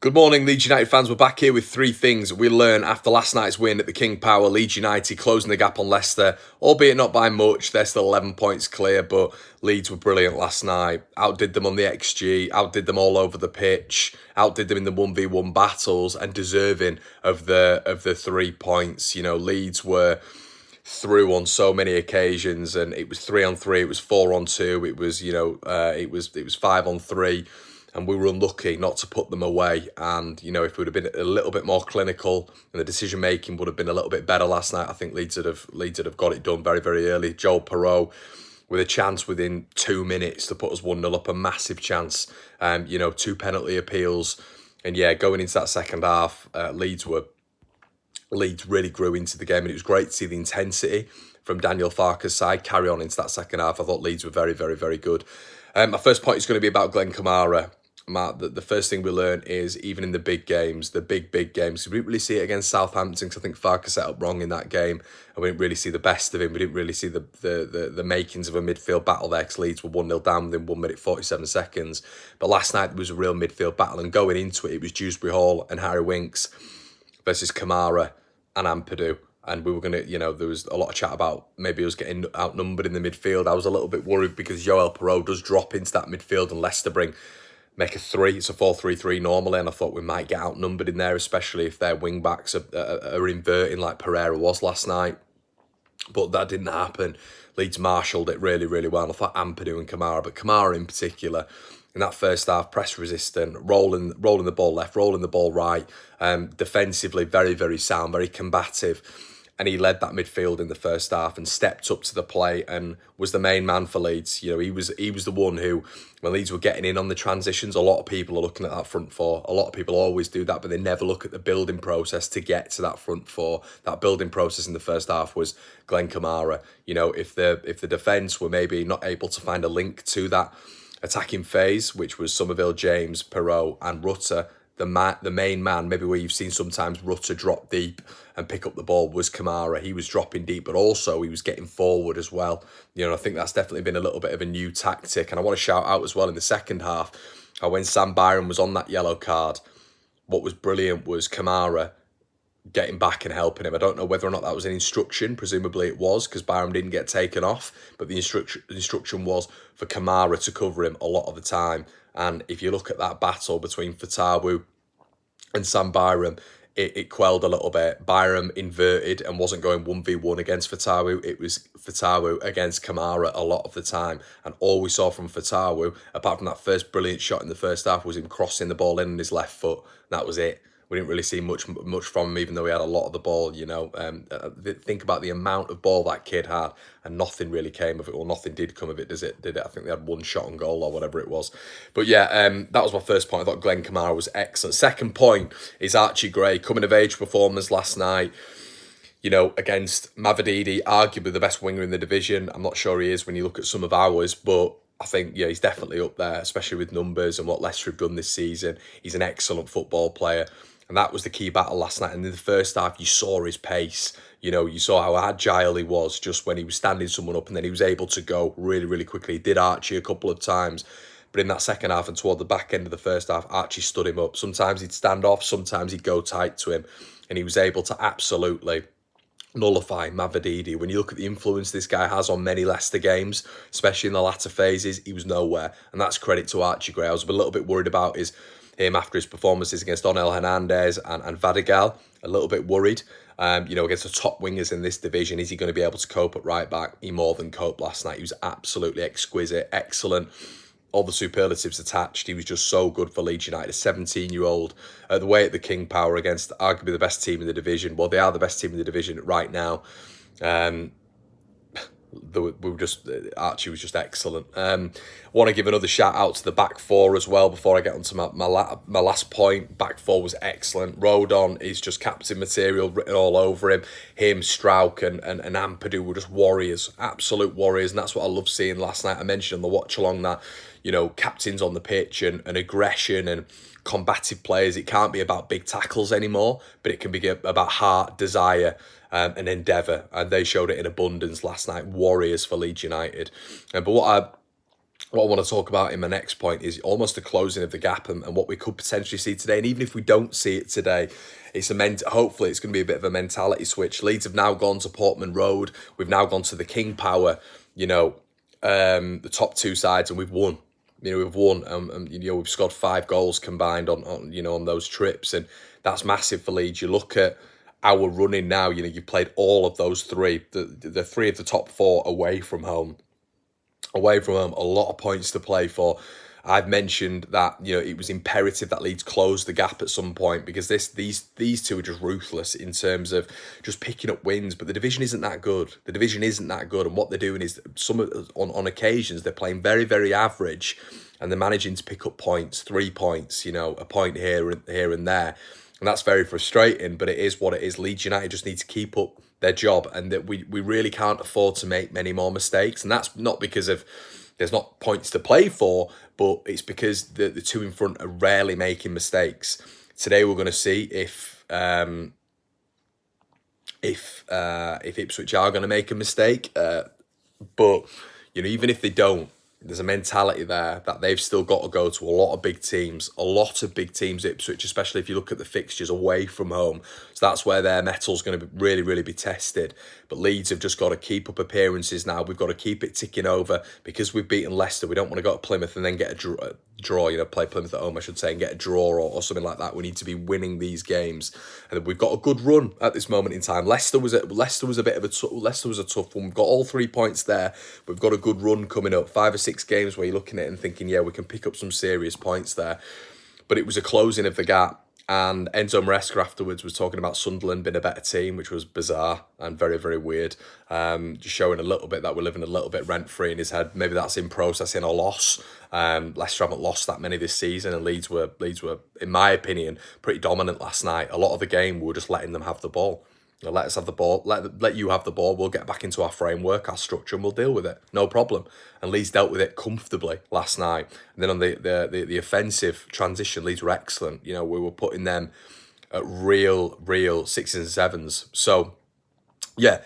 Good morning, Leeds United fans. We're back here with three things we learn after last night's win at the King Power. Leeds United closing the gap on Leicester, albeit not by much. They're still 11 points clear, but Leeds were brilliant last night. Outdid them on the XG, outdid them all over the pitch, outdid them in the 1v1 battles, and deserving of the 3 points. You know, Leeds were through on so many occasions, and it was 3-on-3, it was 4-on-2, it was it was 5-on-3. And we were unlucky not to put them away. And, you know, if we would have been a little bit more clinical and the decision-making would have been a little bit better last night, I think Leeds would have got it done very, very early. Joel Perreault with a chance within 2 minutes to put us 1-0 up, a massive chance. 2 penalty appeals. And, yeah, going into that second half, Leeds really grew into the game. And it was great to see the intensity from Daniel Farke's side carry on into that second half. I thought Leeds were very, very, very good. My first point is going to be about Glenn Kamara. Matt, the first thing we learn is even in the big games, the big games, we didn't really see it against Southampton because I think Farke set up wrong in that game and we didn't really see the best of him. We didn't really see the makings of a midfield battle there because Leeds were 1-0 down within 1 minute 47 seconds. But last night there was a real midfield battle, and going into it was Dewsbury Hall and Harry Winks versus Kamara and Ampadu. And we were going to, there was a lot of chat about maybe us getting outnumbered in the midfield. I was a little bit worried because Joel Perreault does drop into that midfield and Leicester make a 3. It's a 4-3-3 normally, and I thought we might get outnumbered in there, especially if their wing backs are inverting like Pereira was last night. But that didn't happen. Leeds marshalled it really, really well. And I thought Ampadu and Kamara, but Kamara in particular, in that first half, press resistant, rolling the ball left, rolling the ball right, defensively very, very sound, very combative. And he led that midfield in the first half and stepped up to the plate and was the main man for Leeds. You know, he was the one who, when Leeds were getting in on the transitions, a lot of people are looking at that front four. A lot of people always do that, but they never look at the building process to get to that front four. That building process in the first half was Glenn Kamara. You know, if the defence were maybe not able to find a link to that attacking phase, which was Somerville, James, Perreault and Rutter, the main man, maybe where you've seen sometimes Rutter drop deep and pick up the ball, was Kamara. He was dropping deep, but also he was getting forward as well. You know, I think that's definitely been a little bit of a new tactic. And I want to shout out as well in the second half, how when Sam Byram was on that yellow card, what was brilliant was Kamara getting back and helping him. I don't know whether or not that was an instruction. Presumably it was, because Byram didn't get taken off. But the instruction was for Kamara to cover him a lot of the time. And if you look at that battle between Fatawu and Sam Byram, it quelled a little bit. Byram inverted and wasn't going 1v1 against Fatawu. It was Fatawu against Kamara a lot of the time. And all we saw from Fatawu, apart from that first brilliant shot in the first half, was him crossing the ball in on his left foot. That was it. We didn't really see much from him, even though he had a lot of the ball, you know. Think about the amount of ball that kid had, and nothing really came of it, or nothing did come of it, did it? I think they had one shot on goal or whatever it was. But yeah, that was my first point. I thought Glenn Kamara was excellent. Second point is Archie Gray, coming of age performance last night, you know, against Mavididi, arguably the best winger in the division. I'm not sure he is when you look at some of ours, but I think, yeah, he's definitely up there, especially with numbers and what Leicester have done this season. He's an excellent football player. And that was the key battle last night. And in the first half, you saw his pace. You know, you saw how agile he was just when he was standing someone up, and then he was able to go really, really quickly. He did Archie a couple of times. But in that second half and toward the back end of the first half, Archie stood him up. Sometimes he'd stand off, sometimes he'd go tight to him. And he was able to absolutely nullify Mavididi. When you look at the influence this guy has on many Leicester games, especially in the latter phases, he was nowhere. And that's credit to Archie Gray. I was a little bit worried about him after his performances against Onel Hernandez and Vadigal. A little bit worried. Against the top wingers in this division, is he going to be able to cope at right back? He more than coped last night. He was absolutely exquisite, excellent. All the superlatives attached. He was just so good for Leeds United, a 17-year-old, the way at the King Power against arguably the best team in the division. Well, they are the best team in the division right now. Archie was just excellent. Want to give another shout out to the back four as well before I get onto my last point. Back four was excellent. Rodon is just captain material written all over him. Him, Strauch and Ampadu were just warriors, absolute warriors, and that's what I love seeing last night. I mentioned on the watch along that, you know, captains on the pitch and aggression and combative players. It can't be about big tackles anymore, but it can be about heart, desire, and endeavour. And they showed it in abundance last night. Warriors for Leeds United. But what what I want to talk about in my next point is almost the closing of the gap and what we could potentially see today. And even if we don't see it today, hopefully it's going to be a bit of a mentality switch. Leeds have now gone to Portman Road. We've now gone to the King Power, the top two sides, and we've won. We've won, we've scored 5 goals combined on those trips, and that's massive for Leeds. You look at our running now. You've played all of those three, the 3 of the top 4 away from home. A lot of points to play for. I've mentioned that it was imperative that Leeds close the gap at some point, because these two are just ruthless in terms of just picking up wins. But the division isn't that good. And what they're doing is on occasions they're playing very, very average, and they're managing to pick up points, 3 points, a point here and there. And that's very frustrating, but it is what it is. Leeds United just need to keep up their job, and that we really can't afford to make many more mistakes. And that's not because of there's not points to play for, but it's because the two in front are rarely making mistakes. Today we're going to see if Ipswich are going to make a mistake, but even if they don't, there's a mentality there that they've still got to go to a lot of big teams, Ipswich, especially if you look at the fixtures away from home. So that's where their mettl's going to really, really be tested. But Leeds have just got to keep up appearances now. We've got to keep it ticking over, because we've beaten Leicester. We don't want to go to Plymouth and then get a draw, play Plymouth at home, I should say, and get a draw or something like that. We need to be winning these games. And we've got a good run at this moment in time. Leicester was a tough one. We've got all 3 points there. We've got a good run coming up, 5 or 6 games where you're looking at it and thinking, yeah, we can pick up some serious points there. But it was a closing of the gap. And Enzo Maresca afterwards was talking about Sunderland being a better team, which was bizarre and very, very weird. Just showing a little bit that we're living a little bit rent-free in his head. Maybe that's him processing a loss. Leicester haven't lost that many this season, and Leeds were, in my opinion, pretty dominant last night. A lot of the game, we were just letting them have the ball. Let us have the ball. Let you have the ball. We'll get back into our framework, our structure, and we'll deal with it. No problem. And Leeds dealt with it comfortably last night. And then on the offensive transition, Leeds were excellent. We were putting them at real 6s and 7s. So, yeah,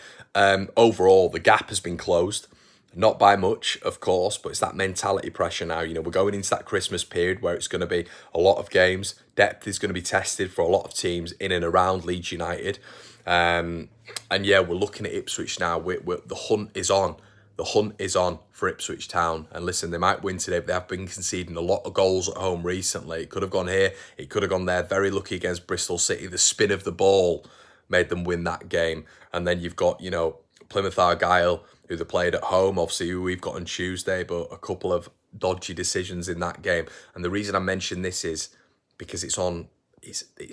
overall, the gap has been closed. Not by much, of course, but it's that mentality pressure now. We're going into that Christmas period where it's going to be a lot of games. Depth is going to be tested for a lot of teams in and around Leeds United. And yeah, we're looking at Ipswich now. The hunt is on. The hunt is on for Ipswich Town. And listen, they might win today, but they have been conceding a lot of goals at home recently. It could have gone here. It could have gone there. Very lucky against Bristol City. The spin of the ball made them win that game. And then you've got, Plymouth Argyle, who they played at home, obviously, who we've got on Tuesday, but a couple of dodgy decisions in that game. And the reason I mention this is because it's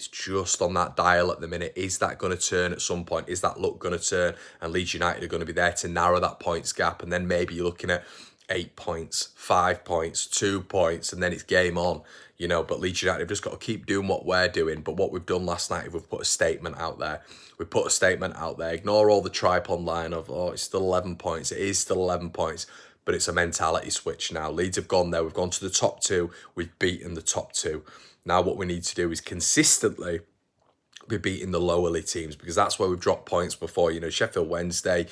just on that dial at the minute. Is that going to turn at some point? Is that luck going to turn? And Leeds United are going to be there to narrow that points gap. And then maybe you're looking at 8 points, 5 points, 2 points, and then it's game on. But Leeds United have just got to keep doing what we're doing. But what we've done last night, we've put a statement out there. Ignore all the tripod line of, it's still 11 points. It is still 11 points. But it's a mentality switch now. Leeds have gone there. We've gone to the top 2. We've beaten the top 2. Now what we need to do is consistently be beating the lower league teams, because that's where we've dropped points before. Sheffield Wednesday,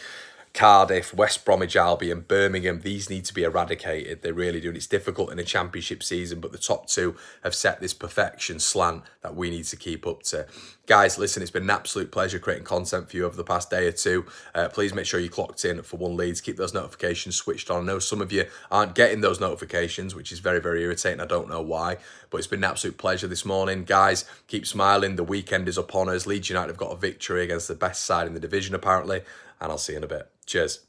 Cardiff, West Bromwich Albion, Birmingham, these need to be eradicated. They really do. And it's difficult in a championship season, but the top 2 have set this perfection slant that we need to keep up to. Guys, listen, it's been an absolute pleasure creating content for you over the past day or two. Please make sure you clocked in for One Leeds. Keep those notifications switched on. I know some of you aren't getting those notifications, which is very, very irritating. I don't know why, but it's been an absolute pleasure this morning. Guys, keep smiling. The weekend is upon us. Leeds United have got a victory against the best side in the division, apparently, and I'll see you in a bit. Cheers.